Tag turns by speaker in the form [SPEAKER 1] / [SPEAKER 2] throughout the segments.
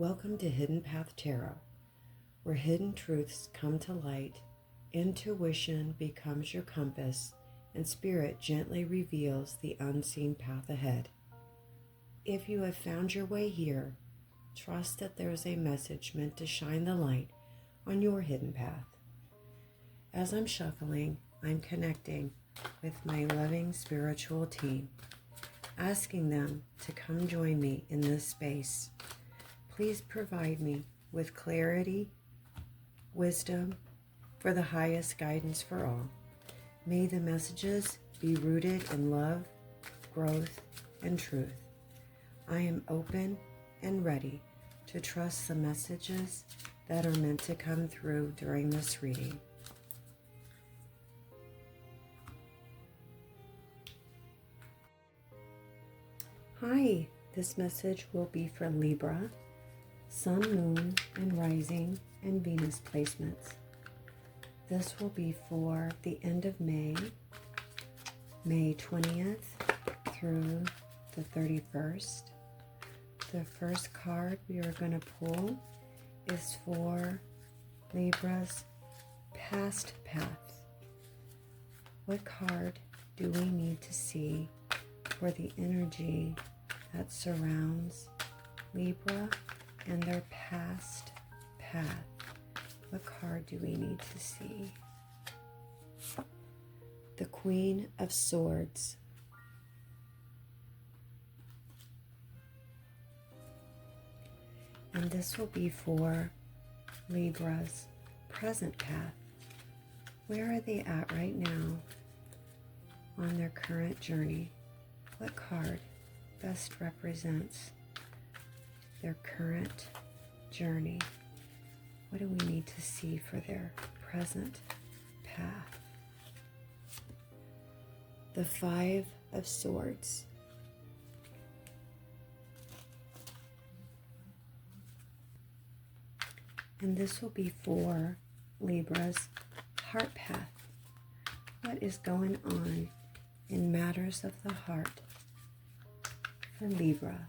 [SPEAKER 1] Welcome to Hidden Path Tarot, where hidden truths come to light, intuition becomes your compass, and spirit gently reveals the unseen path ahead. If you have found your way here, trust that there is a message meant to shine the light on your hidden path. As I'm shuffling, I'm connecting with my loving spiritual team, asking them to come join me in this space. Please provide me with clarity, wisdom, for the highest guidance for all. May the messages be rooted in love, growth, and truth. I am open and ready to trust the messages that are meant to come through during this reading. Hi, this message will be for Libra, Sun, Moon, and Rising, and Venus placements. This will be for the end of May 20th through the 31st. The first card we are going to pull is for Libra's past path. What card do we need to see for the energy that surrounds Libra and their past path? What card do we need to see? The Queen of Swords. And this will be for Libra's present path. Where are they at right now on their current journey? What card best represents their current journey? What do we need to see for their present path? The Five of Swords. And this will be for Libra's heart path. What is going on in matters of the heart for Libra?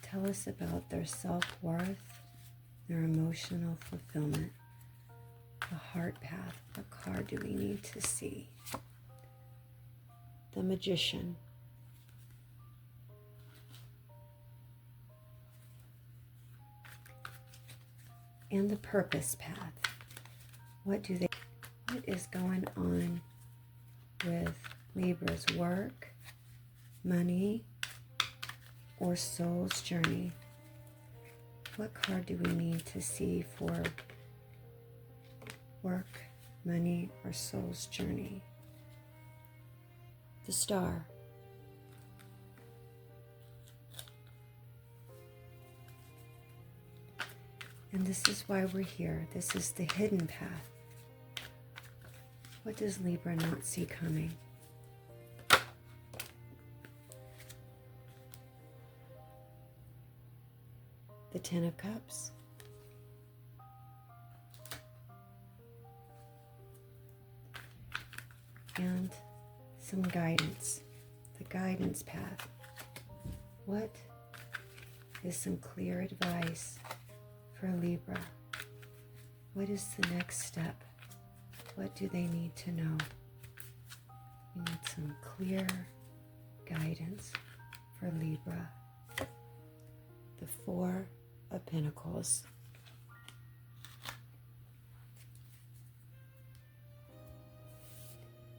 [SPEAKER 1] Tell us about their self-worth, their emotional fulfillment, the heart path. What card do we need to see? The Magician. And the purpose path. What is going on with Libra's work, money, or soul's journey? What card do we need to see for work, money, or soul's journey? The Star. And this is why we're here. This is the hidden path. What does Libra not see coming? The Ten of Cups. And some guidance. The guidance path. What is some clear advice for Libra? What is the next step? What do they need to know? We need some clear guidance for Libra. The Four of Pentacles.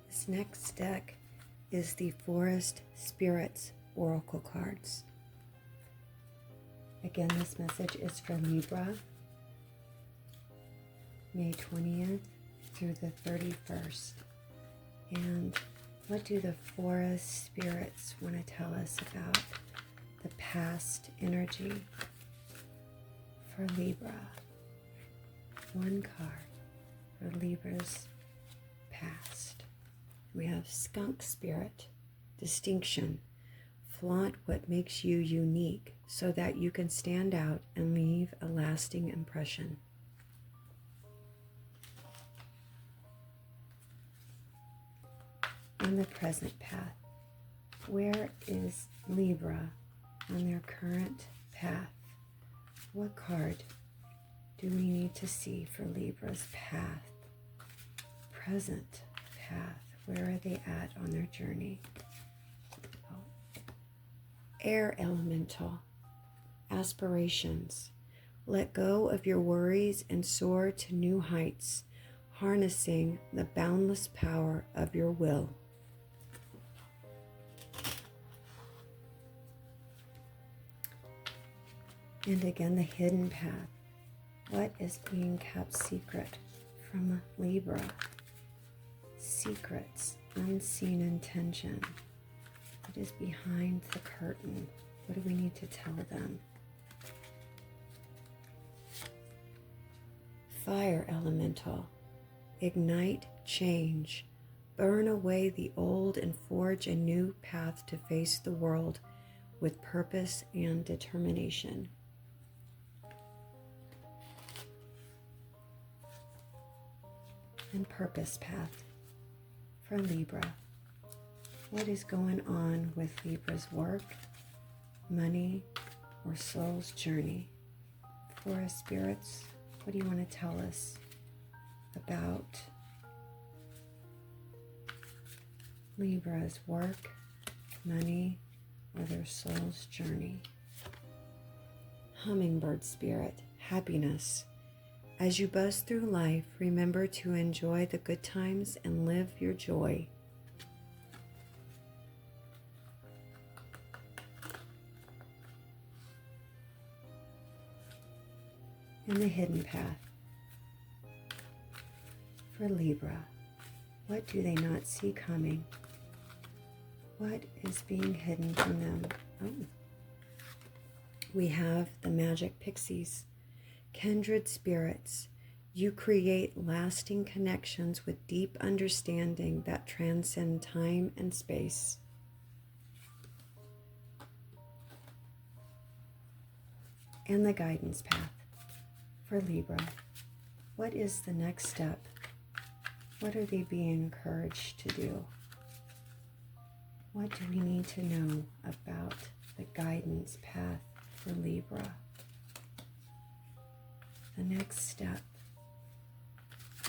[SPEAKER 1] This next deck is the Forest Spirits Oracle cards. Again, this message is for Libra, May 20th through the 31st. And what do the Forest Spirits want to tell us about the past energy for Libra? One card for Libra's past. We have Skunk Spirit, Distinction. Flaunt what makes you unique so that you can stand out and leave a lasting impression. On the present path, where is Libra on their current path? What card do we need to see for Libra's path? Present path. Where are they at on their journey? Oh. Air elemental. Aspirations. Let go of your worries and soar to new heights, harnessing the boundless power of your will. And again, the hidden path. What is being kept secret from Libra? Secrets, unseen intention. What is behind the curtain? What do we need to tell them? Fire elemental. Ignite change. Burn away the old and forge a new path to face the world with purpose and determination. And purpose path for Libra. What is going on with Libra's work, money, or soul's journey? For spirits, what do you want to tell us about Libra's work, money, or their soul's journey? Hummingbird spirit, happiness. As you buzz through life, remember to enjoy the good times and live your joy. And the hidden path for Libra. What do they not see coming? What is being hidden from them? Oh. We have the magic pixies. Kindred spirits, you create lasting connections with deep understanding that transcend time and space. And the guidance path for Libra. What is the next step? What are they being encouraged to do? What do we need to know about the guidance path for Libra? The next step,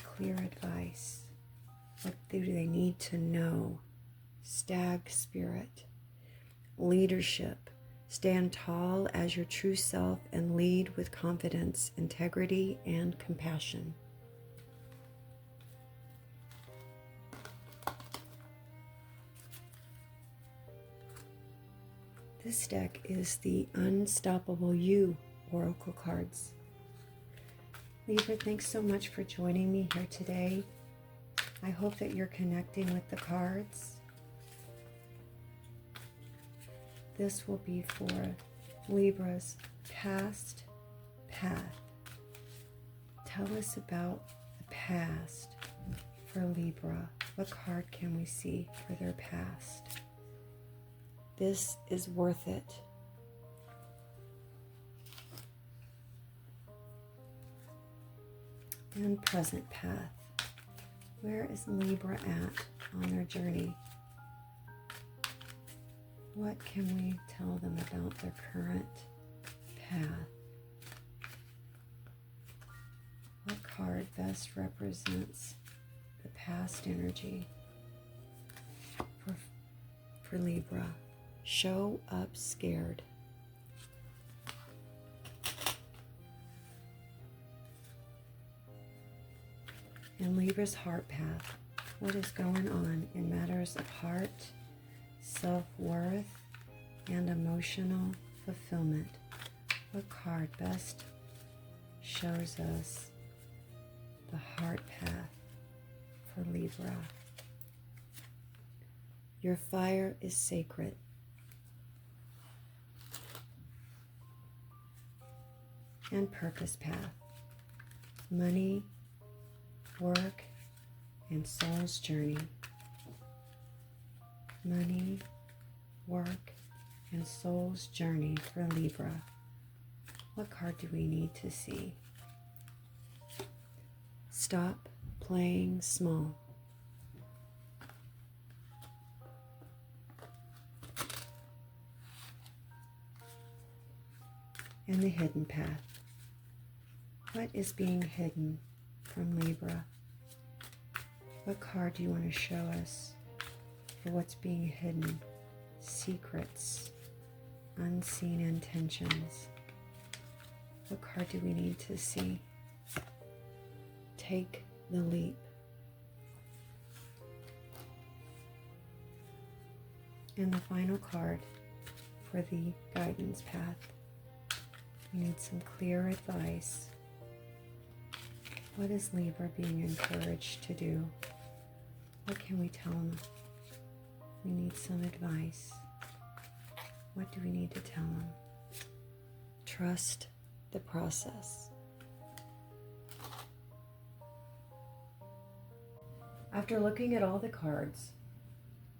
[SPEAKER 1] clear advice. What do they need to know? Stag spirit, leadership. Stand tall as your true self and lead with confidence, integrity, and compassion. This deck is the Unstoppable You Oracle cards. Libra, thanks so much for joining me here today. I hope that you're connecting with the cards. This will be for Libra's past path. Tell us about the past for Libra. What card can we see for their past? This is worth it. And present path. Where is Libra at on their journey? What can we tell them about their current path? What card best represents the past energy for Libra? Show up scared. And Libra's heart path. What is going on in matters of heart, self-worth, and emotional fulfillment? What card best shows us the heart path for Libra? Your fire is sacred. And purpose path. Money, work, and soul's journey. Money, work, and soul's journey for Libra. What card do we need to see? Stop playing small. And the hidden path. What is being hidden from Libra? What card do you want to show us for what's being hidden? Secrets, unseen intentions. What card do we need to see? Take the leap. And the final card for the guidance path. We need some clear advice. What is Libra being encouraged to do? What can we tell them? We need some advice. What do we need to tell them? Trust the process. After looking at all the cards,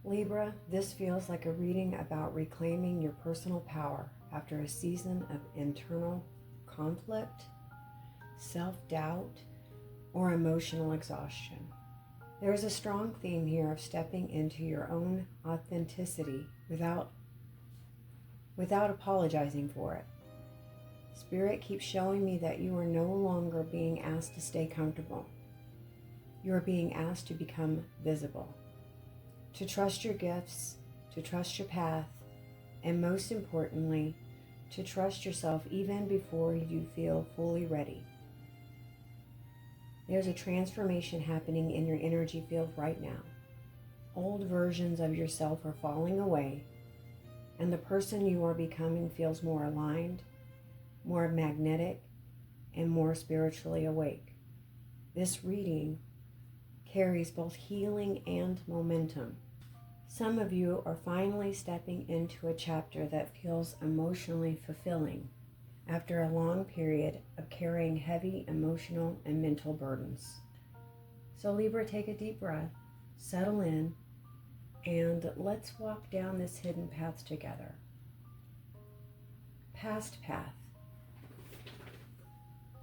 [SPEAKER 1] Libra, this feels like a reading about reclaiming your personal power after a season of internal conflict, self-doubt, or emotional exhaustion. There is a strong theme here of stepping into your own authenticity without apologizing for it. Spirit keeps showing me that you are no longer being asked to stay comfortable. You are being asked to become visible, to trust your gifts, to trust your path, and most importantly, to trust yourself even before you feel fully ready. There's a transformation happening in your energy field right now. Old versions of yourself are falling away, and the person you are becoming feels more aligned, more magnetic, and more spiritually awake. This reading carries both healing and momentum. Some of you are finally stepping into a chapter that feels emotionally fulfilling after a long period of carrying heavy emotional and mental burdens. So Libra, take a deep breath, settle in, and let's walk down this hidden path together. Past path.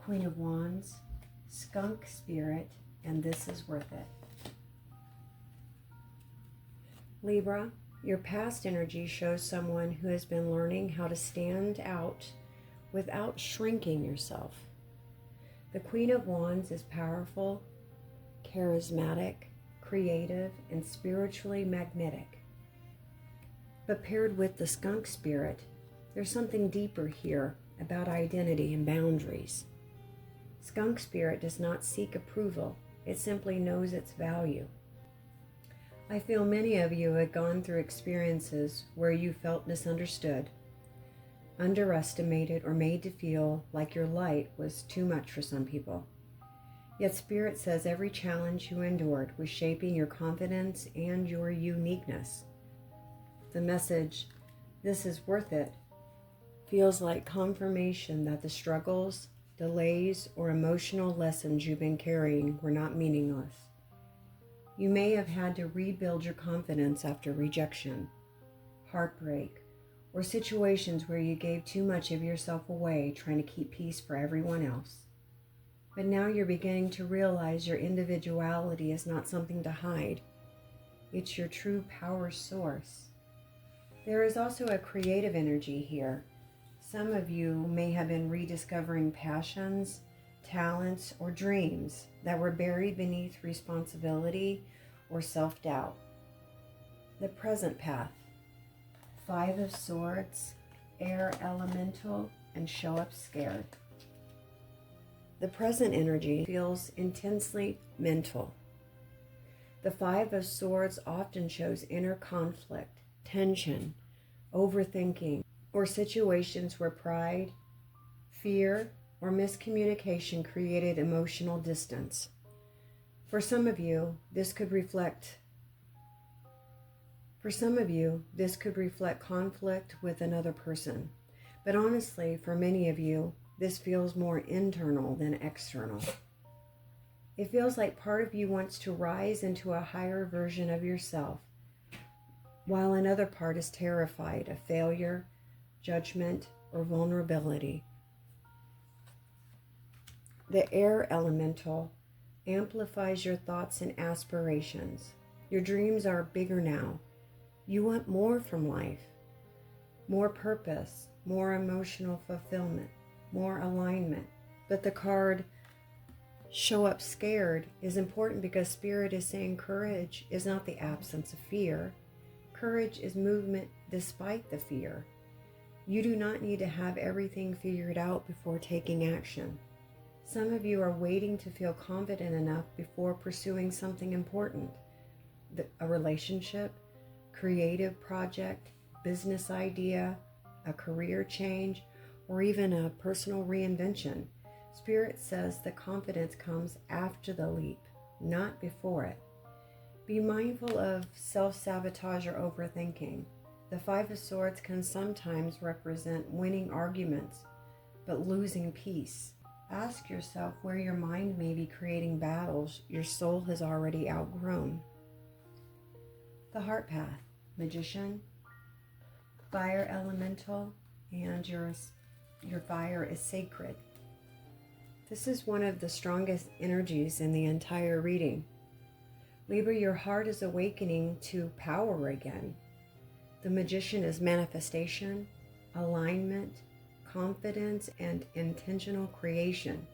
[SPEAKER 1] Queen of Wands, Skunk Spirit, and this is worth it. Libra, your past energy shows someone who has been learning how to stand out without shrinking yourself. The Queen of Wands is powerful, charismatic, creative, and spiritually magnetic. But paired with the Skunk Spirit, there's something deeper here about identity and boundaries. Skunk Spirit does not seek approval. It simply knows its value. I feel many of you have gone through experiences where you felt misunderstood, underestimated, or made to feel like your light was too much for some people. Yet Spirit says every challenge you endured was shaping your confidence and your uniqueness. The message, "This is worth it," feels like confirmation that the struggles, delays, or emotional lessons you've been carrying were not meaningless. You may have had to rebuild your confidence after rejection, heartbreak, or situations where you gave too much of yourself away trying to keep peace for everyone else. But now you're beginning to realize your individuality is not something to hide. It's your true power source. There is also a creative energy here. Some of you may have been rediscovering passions, talents, or dreams that were buried beneath responsibility or self-doubt. The present path. 5 of Swords, Air Elemental, and Show Up Scared. The present energy feels intensely mental. The 5 of Swords often shows inner conflict, tension, overthinking, or situations where pride, fear, or miscommunication created emotional distance. For some of you, this could reflect conflict with another person. But honestly, for many of you, this feels more internal than external. It feels like part of you wants to rise into a higher version of yourself, while another part is terrified of failure, judgment, or vulnerability. The air elemental amplifies your thoughts and aspirations. Your dreams are bigger now. You want more from life, more purpose, more emotional fulfillment, more alignment. But the card show up scared is important because Spirit is saying courage is not the absence of fear. Courage is movement despite the fear. You do not need to have everything figured out before taking action. Some of you are waiting to feel confident enough before pursuing something important. A relationship, creative project, business idea, a career change, or even a personal reinvention. Spirit says the confidence comes after the leap, not before it. Be mindful of self-sabotage or overthinking. The Five of Swords can sometimes represent winning arguments, but losing peace. Ask yourself where your mind may be creating battles your soul has already outgrown. The Heart Path, Magician, Fire Elemental, and your fire is sacred. This is one of the strongest energies in the entire reading. Libra, your heart is awakening to power again. The Magician is manifestation, alignment, confidence, and intentional creation.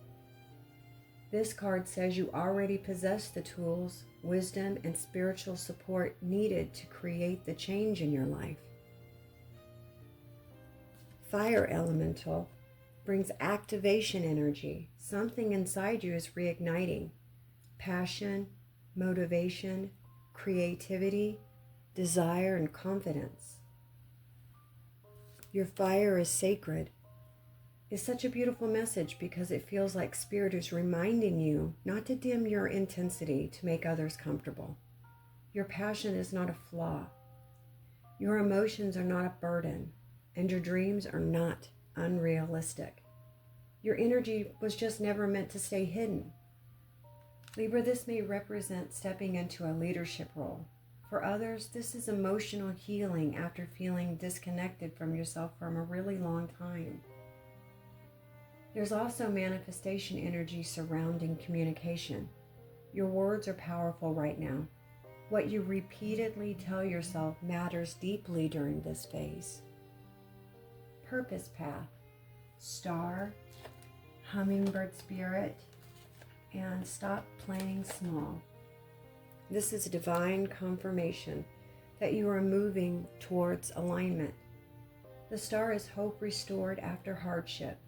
[SPEAKER 1] This card says you already possess the tools, wisdom, and spiritual support needed to create the change in your life. Fire Elemental brings activation energy. Something inside you is reigniting. Passion, motivation, creativity, desire, and confidence. Your fire is sacred. It's such a beautiful message because it feels like Spirit is reminding you not to dim your intensity to make others comfortable. Your passion is not a flaw. Your emotions are not a burden, and your dreams are not unrealistic. Your energy was just never meant to stay hidden. Libra, this may represent stepping into a leadership role. For others, this is emotional healing after feeling disconnected from yourself for a really long time. There's also manifestation energy surrounding communication. Your words are powerful right now. What you repeatedly tell yourself matters deeply during this phase. Purpose Path, Star, Hummingbird Spirit, and Stop Playing Small. This is divine confirmation that you are moving towards alignment. The star is hope restored after hardship.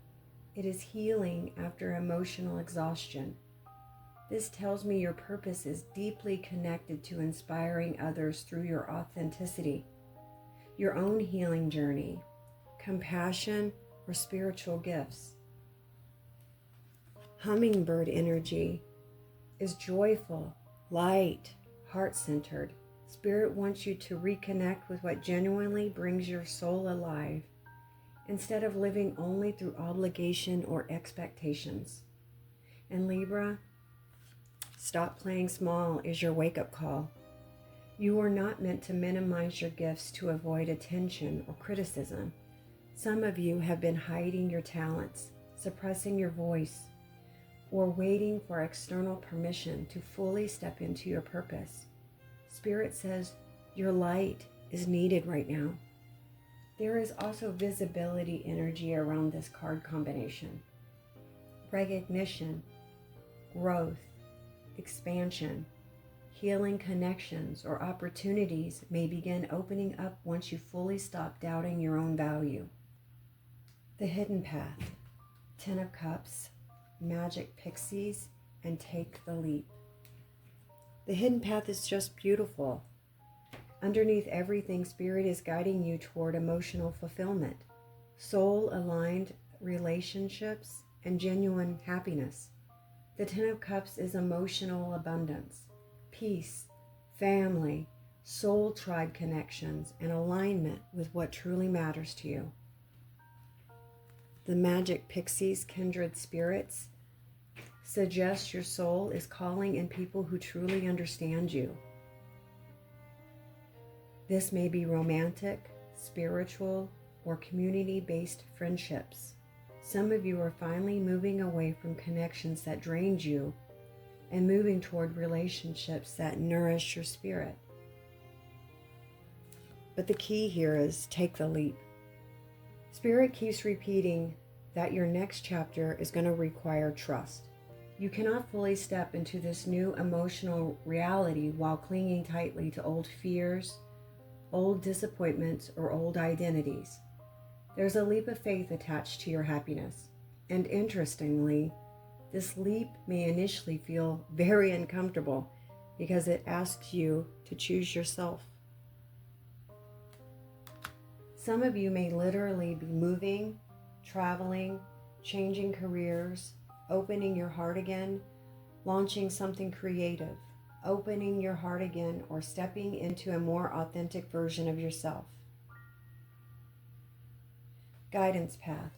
[SPEAKER 1] It is healing after emotional exhaustion. This tells me your purpose is deeply connected to inspiring others through your authenticity, your own healing journey, compassion, or spiritual gifts. Hummingbird energy is joyful, light, heart-centered. Spirit wants you to reconnect with what genuinely brings your soul alive, instead of living only through obligation or expectations. And Libra, Stop Playing Small is your wake-up call. You are not meant to minimize your gifts to avoid attention or criticism. Some of you have been hiding your talents, suppressing your voice, or waiting for external permission to fully step into your purpose. Spirit says your light is needed right now. There is also visibility energy around this card combination. Recognition, growth, expansion, healing connections, or opportunities may begin opening up once you fully stop doubting your own value. The Hidden Path, Ten of Cups, Magic Pixies, and Take the Leap. The hidden path is just beautiful. Underneath everything, Spirit is guiding you toward emotional fulfillment, soul-aligned relationships, and genuine happiness. The Ten of Cups is emotional abundance, peace, family, soul tribe connections, and alignment with what truly matters to you. The Magic Pixies, kindred spirits, suggest your soul is calling in people who truly understand you. This may be romantic, spiritual, or community-based friendships. Some of you are finally moving away from connections that drained you and moving toward relationships that nourish your spirit. But the key here is take the leap. Spirit keeps repeating, that your next chapter is going to require trust. You cannot fully step into this new emotional reality while clinging tightly to old fears, old disappointments, or old identities. There's a leap of faith attached to your happiness. And interestingly, this leap may initially feel very uncomfortable because it asks you to choose yourself. Some of you may literally be moving, traveling, changing careers, opening your heart again, launching something creative, opening your heart again, or stepping into a more authentic version of yourself. Guidance path.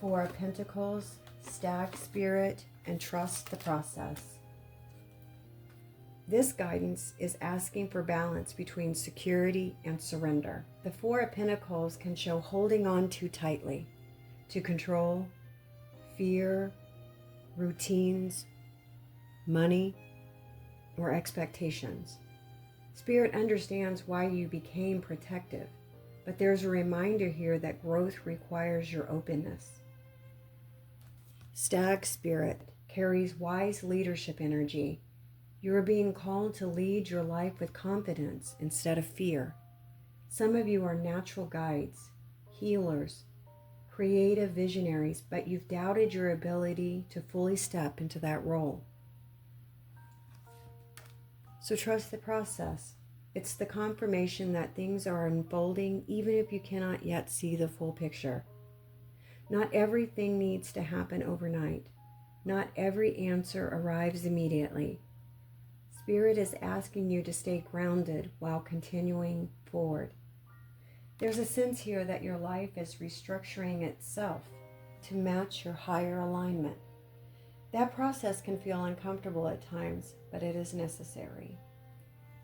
[SPEAKER 1] Four of Pentacles, Stag Spirit, and trust the process. This guidance is asking for balance between security and surrender. The Four of Pentacles can show holding on too tightly to control, fear, routines, money, or expectations. Spirit understands why you became protective, but there's a reminder here that growth requires your openness. Stag Spirit carries wise leadership energy. You are being called to lead your life with confidence instead of fear. Some of you are natural guides, healers, creative visionaries, but you've doubted your ability to fully step into that role. So trust the process. It's the confirmation that things are unfolding even if you cannot yet see the full picture. Not everything needs to happen overnight. Not every answer arrives immediately. Spirit is asking you to stay grounded while continuing forward. There's a sense here that your life is restructuring itself to match your higher alignment. That process can feel uncomfortable at times, but it is necessary.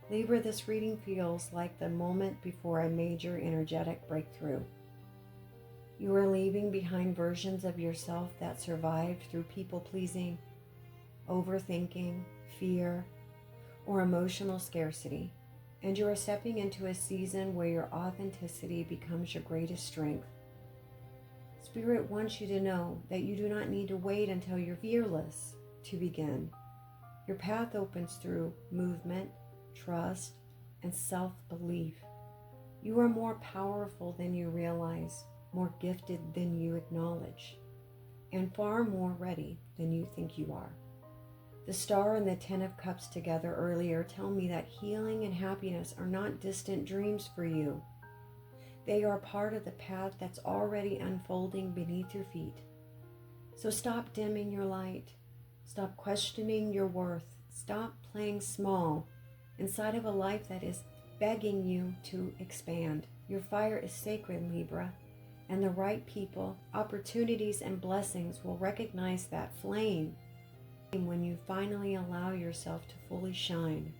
[SPEAKER 1] Libra, this reading feels like the moment before a major energetic breakthrough. You are leaving behind versions of yourself that survived through people-pleasing, overthinking, fear, or emotional scarcity. And you are stepping into a season where your authenticity becomes your greatest strength. Spirit wants you to know that you do not need to wait until you're fearless to begin. Your path opens through movement, trust, and self-belief. You are more powerful than you realize, more gifted than you acknowledge, and far more ready than you think you are. The Star and the Ten of Cups together earlier tell me that healing and happiness are not distant dreams for you. They are part of the path that's already unfolding beneath your feet. So stop dimming your light. Stop questioning your worth. Stop playing small inside of a life that is begging you to expand. Your fire is sacred, Libra, and the right people, opportunities, and blessings will recognize that flame when you finally allow yourself to fully shine.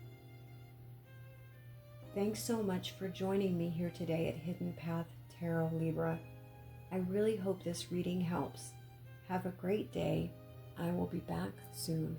[SPEAKER 1] Thanks so much for joining me here today at Hidden Path Tarot, Libra. I really hope this reading helps. Have a great day. I will be back soon.